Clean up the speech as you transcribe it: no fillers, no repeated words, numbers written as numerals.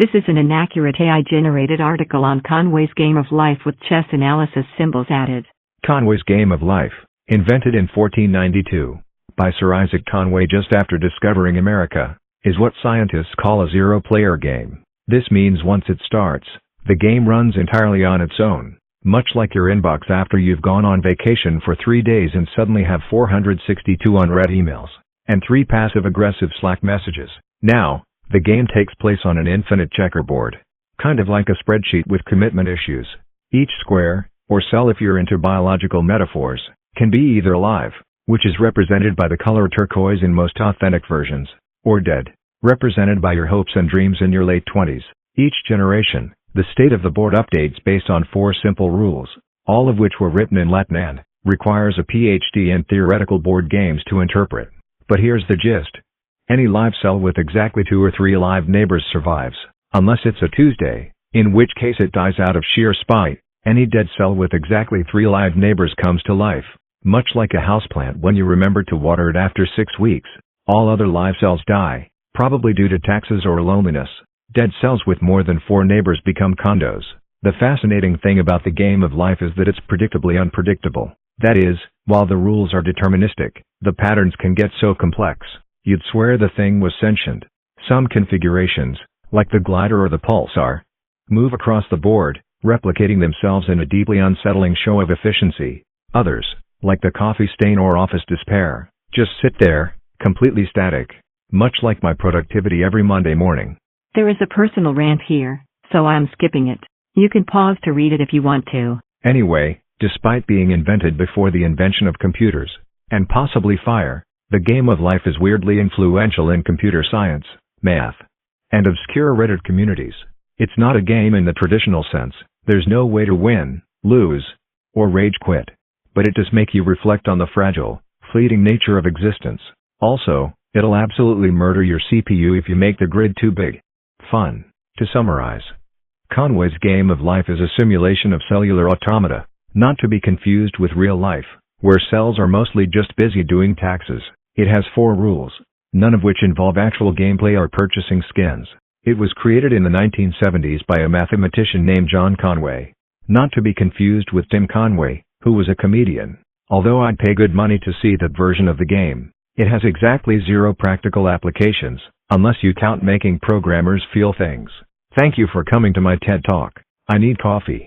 This is an inaccurate AI-generated article on Conway's Game of Life with chess analysis symbols added. Conway's Game of Life, invented in 1492 by Sir Isaac Conway just after discovering America, is what scientists call a zero-player game. This means once it starts, the game runs entirely on its own, much like your inbox after you've gone on vacation for 3 days and suddenly have 462 unread emails and 3 passive-aggressive Slack messages. Now, the game takes place on an infinite checkerboard, kind of like a spreadsheet with commitment issues. Each square, or cell if you're into biological metaphors, can be either alive, which is represented by the color turquoise in most authentic versions, or dead, represented by your hopes and dreams in your late 20s. Each generation, the state of the board updates based on 4 simple rules, all of which were written in Latin and requires a PhD in theoretical board games to interpret. But here's the gist. Any live cell with exactly 2 or 3 alive neighbors survives, unless it's a Tuesday, in which case it dies out of sheer spite. Any dead cell with exactly 3 live neighbors comes to life, much like a houseplant when you remember to water it after 6 weeks. All other live cells die, probably due to taxes or loneliness. Dead cells with more than 4 neighbors become condos. The fascinating thing about the game of life is that it's predictably unpredictable. That is, while the rules are deterministic, the patterns can get so complex, you'd swear the thing was sentient. Some configurations, like the glider or the pulsar, move across the board, replicating themselves in a deeply unsettling show of efficiency. Others, like the coffee stain or office despair, just sit there, completely static, much like my productivity every Monday morning. There is a personal rant here, so I'm skipping it. You can pause to read it if you want to. Anyway, despite being invented before the invention of computers, and possibly fire, the game of life is weirdly influential in computer science, math, and obscure Reddit communities. It's not a game in the traditional sense. There's no way to win, lose, or rage quit. But it does make you reflect on the fragile, fleeting nature of existence. Also, it'll absolutely murder your CPU if you make the grid too big. Fun. To summarize, Conway's Game of Life is a simulation of cellular automata, not to be confused with real life, where cells are mostly just busy doing taxes. It has 4 rules, none of which involve actual gameplay or purchasing skins. It was created in the 1970s by a mathematician named John Conway, not to be confused with Tim Conway, who was a comedian. Although I'd pay good money to see that version of the game, it has exactly 0 practical applications, unless you count making programmers feel things. Thank you for coming to my TED Talk. I need coffee.